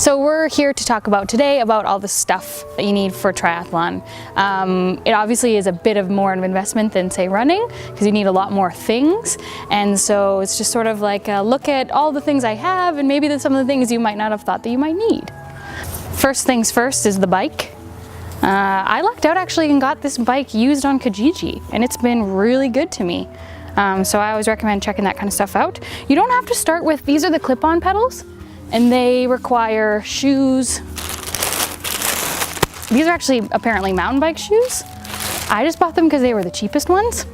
So we're here to talk about today about all the stuff that you need for triathlon. It obviously is a bit of more of an investment than say running, because you need a lot more things. And so it's just sort of like a look at all the things I have and maybe some of the things you might not have thought that you might need. First things first is the bike. I lucked out actually and got this bike used on Kijiji, and it's been really good to me. So I always recommend checking that kind of stuff out. You don't have to start with, these are the clip-on pedals, and they require shoes. These are actually apparently mountain bike shoes. I just bought them because they were the cheapest ones.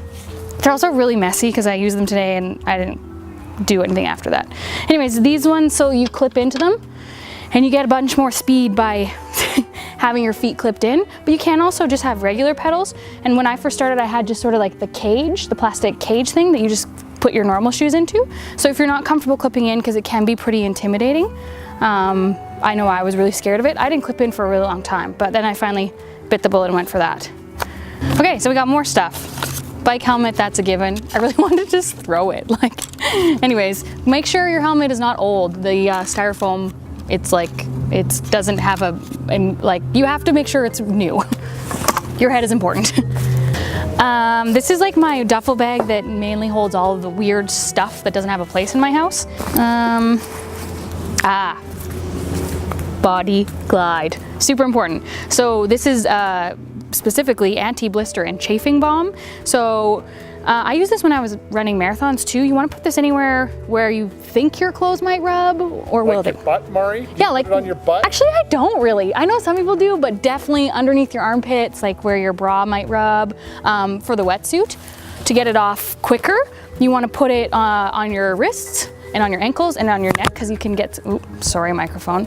They're also really messy because I used them today and I didn't do anything after that. Anyways, these ones, so you clip into them and you get a bunch more speed by having your feet clipped in, but you can also just have regular pedals. And when I first started, I had just sort of like the cage, the plastic cage thing that you just put your normal shoes into. So if you're not comfortable clipping in, because it can be pretty intimidating, I know I was really scared of it. I didn't clip in for a really long time, but then I finally bit the bullet and went for that. Okay, so we got more stuff. Bike helmet, that's a given. I really wanted to just throw it. Anyways, make sure your helmet is not old. The styrofoam, it's like, it doesn't have you have to make sure it's new. Your head is important. This is like my duffel bag that mainly holds all of the weird stuff that doesn't have a place in my house. Body Glide, super important. So this is specifically anti-blister and chafing balm. So I use this when I was running marathons too. You want to put this anywhere where you think your clothes might rub, or will they? Like your butt, Mari? Yeah, like put it on your butt? Actually, I don't really. I know some people do, but definitely underneath your armpits, like where your bra might rub, for the wetsuit. To get it off quicker, you want to put it on your wrists and on your ankles and on your neck, because you can get, oops, sorry, microphone.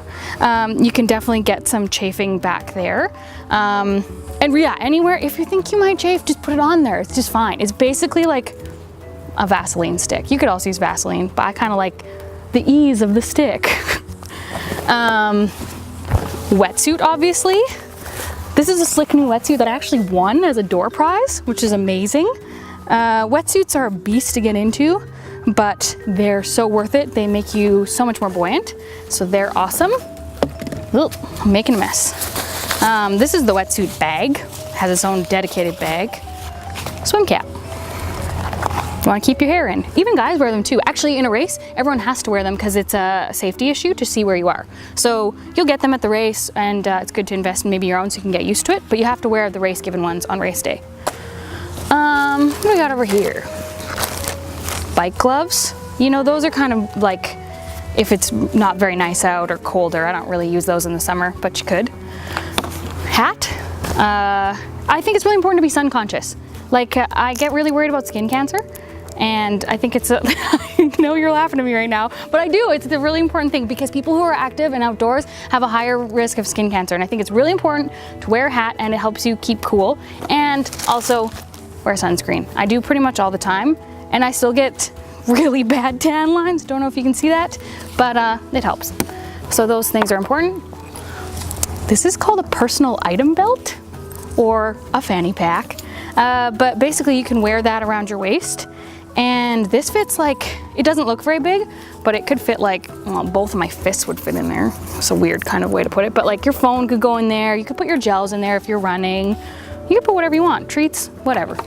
You can definitely get some chafing back there. And yeah, anywhere, if you think you might chafe, just put it on there. It's just fine. It's basically like a Vaseline stick. You could also use Vaseline, but I kind of like the ease of the stick. Wetsuit, obviously. This is a slick new wetsuit that I actually won as a door prize, which is amazing. Wetsuits are a beast to get into, but they're so worth it. They make you so much more buoyant, so they're awesome. Ugh, I'm making a mess. This is the wetsuit bag. Has its own dedicated bag. Swim cap. You want to keep your hair in. Even guys wear them too. Actually, in a race, everyone has to wear them because it's a safety issue to see where you are. So you'll get them at the race, and it's good to invest in maybe your own so you can get used to it, but you have to wear the race given ones on race day. What do we got over here? Bike gloves. You know, those are kind of like, if it's not very nice out or colder, I don't really use those in the summer, but you could. Hat. I think it's really important to be sun conscious. Like, I get really worried about skin cancer, and I think it's I know you're laughing at me right now, but I do. It's a really important thing because people who are active and outdoors have a higher risk of skin cancer, and I think it's really important to wear a hat, and it helps you keep cool, and also wear sunscreen. I do pretty much all the time, and I still get really bad tan lines. Don't know if you can see that, but it helps. So those things are important. This is called a personal item belt or a fanny pack, but basically you can wear that around your waist, and this fits like, it doesn't look very big, but it could fit like, well, both of my fists would fit in there. It's a weird kind of way to put it, but like your phone could go in there, you could put your gels in there if you're running, you could put whatever you want, treats, whatever.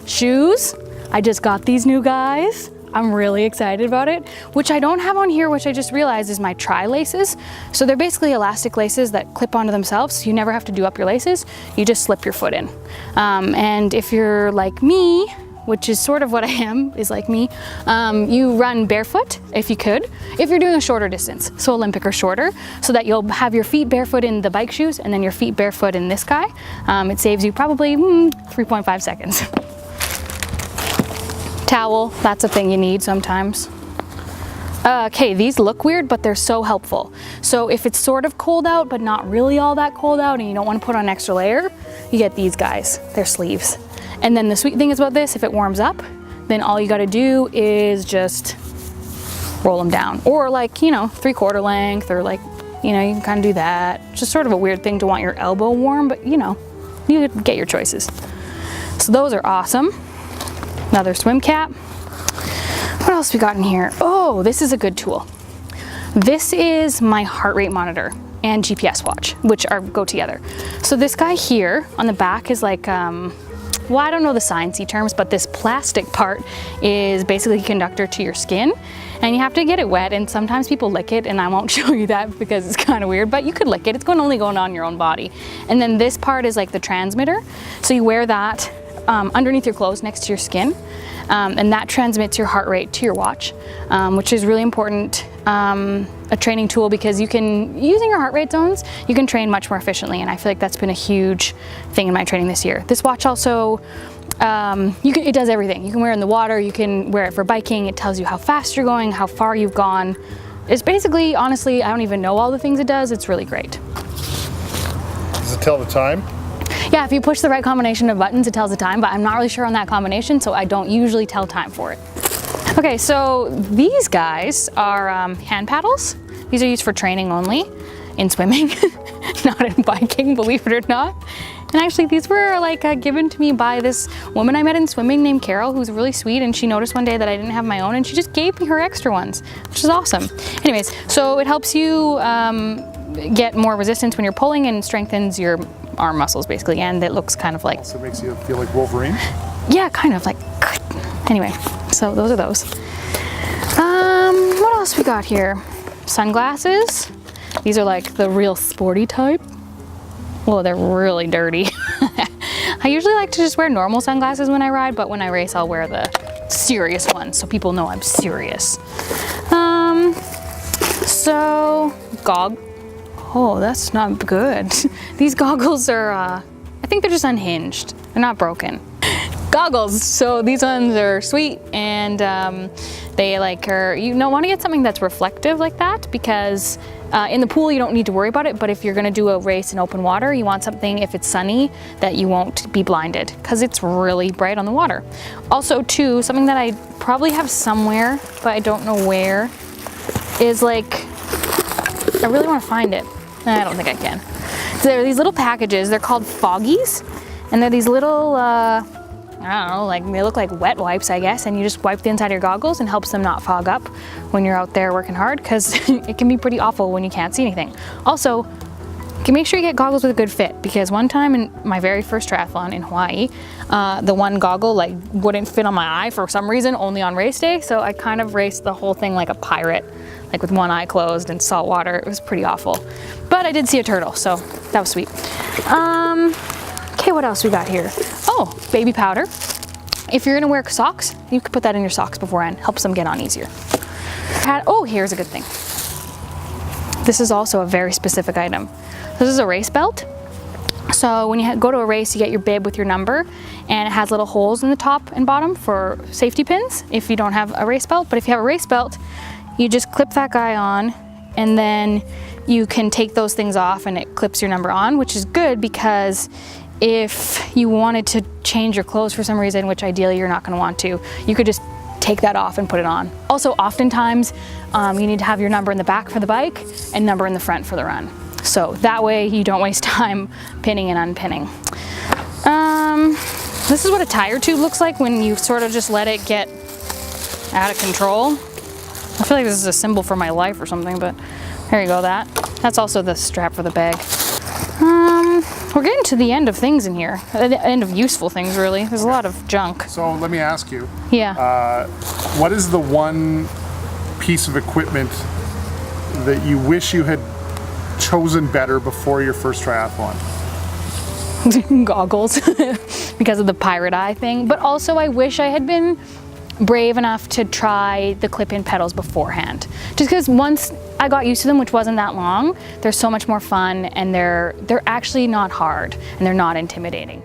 Shoes, I just got these new guys. I'm really excited about it. Which I don't have on here, which I just realized is my tri laces. So they're basically elastic laces that clip onto themselves. So you never have to do up your laces. You just slip your foot in. And if you're like me, which is sort of what I am, is like me, you run barefoot if you could, if you're doing a shorter distance, so Olympic or shorter, so that you'll have your feet barefoot in the bike shoes and then your feet barefoot in this guy. It saves you probably 3.5 seconds. Towel, that's a thing you need sometimes. Okay, these look weird, but they're so helpful. So if it's sort of cold out, but not really all that cold out, and you don't want to put on an extra layer, you get these guys, they're sleeves. And then the sweet thing is about this, if it warms up, then all you gotta do is just roll them down. Or like, you know, 3/4 length, or like, you know, you can kind of do that. Just sort of a weird thing to want your elbow warm, but you know, you get your choices. So those are awesome. Another swim cap. What else we got in here? Oh, this is a good tool. This is my heart rate monitor and GPS watch, which go together. So this guy here on the back is like, well, I don't know the sciencey terms, but this plastic part is basically a conductor to your skin, and you have to get it wet, and sometimes people lick it, and I won't show you that because it's kind of weird, but you could lick it. It's only going on your own body. And then this part is like the transmitter. So you wear that underneath your clothes next to your skin, and that transmits your heart rate to your watch, which is really important, a training tool, because using your heart rate zones, you can train much more efficiently, and I feel like that's been a huge thing in my training this year. This watch also, it does everything. You can wear it in the water, you can wear it for biking, it tells you how fast you're going, how far you've gone. It's basically, honestly, I don't even know all the things it does. It's really great. Does it tell the time? Yeah, if you push the right combination of buttons, it tells the time, but I'm not really sure on that combination, so I don't usually tell time for it. Okay, so these guys are hand paddles. These are used for training only, in swimming, not in biking, believe it or not. And actually these were like given to me by this woman I met in swimming named Carol, who's really sweet, and she noticed one day that I didn't have my own, and she just gave me her extra ones, which is awesome. Anyways, so it helps you get more resistance when you're pulling and strengthens your arm muscles basically, and it looks kind of like... Also makes you feel like Wolverine? Yeah, kind of like... Anyway, so those are those. What else we got here? Sunglasses. These are like the real sporty type. Well, they're really dirty. I usually like to just wear normal sunglasses when I ride, but when I race, I'll wear the serious ones so people know I'm serious. Oh, that's not good. These goggles are, I think they're just unhinged. They're not broken. Goggles. So these ones are sweet, and they want to get something that's reflective like that, because in the pool you don't need to worry about it, but if you're going to do a race in open water, you want something, if it's sunny, that you won't be blinded, because it's really bright on the water. Also too, something that I probably have somewhere, but I don't know where, is like, I really want to find it. I don't think I can. So there are these little packages, they're called Foggies, and they're these little, I don't know, like they look like wet wipes, I guess, and you just wipe the inside of your goggles and helps them not fog up when you're out there working hard, because it can be pretty awful when you can't see anything. Also, you can make sure you get goggles with a good fit, because one time in my very first triathlon in Hawaii, the one goggle like wouldn't fit on my eye for some reason, only on race day, so I kind of raced the whole thing like a pirate, like with one eye closed in salt water. It was pretty awful. But I did see a turtle, so that was sweet. Okay, what else we got here? Oh, baby powder. If you're gonna wear socks, you could put that in your socks beforehand. Helps them get on easier. Oh, here's a good thing. This is also a very specific item. This is a race belt. So when you go to a race, you get your bib with your number, and it has little holes in the top and bottom for safety pins if you don't have a race belt. But if you have a race belt, you just clip that guy on, and then you can take those things off and it clips your number on, which is good, because if you wanted to change your clothes for some reason, which ideally you're not going to want to, you could just take that off and put it on. Also, oftentimes you need to have your number in the back for the bike and number in the front for the run. So that way you don't waste time pinning and unpinning. This is what a tire tube looks like when you sort of just let it get out of control. I feel like this is a symbol for my life or something, but there you go, that's also the strap for the bag. We're getting to the end of things in here, the end of useful things, really. There's a lot of junk. So let me ask you. Yeah. What is the one piece of equipment that you wish you had chosen better before your first triathlon? Goggles, because of the pirate eye thing. But also I wish I had been brave enough to try the clip-in pedals beforehand. Just because once I got used to them, which wasn't that long, they're so much more fun, and they're actually not hard, and they're not intimidating.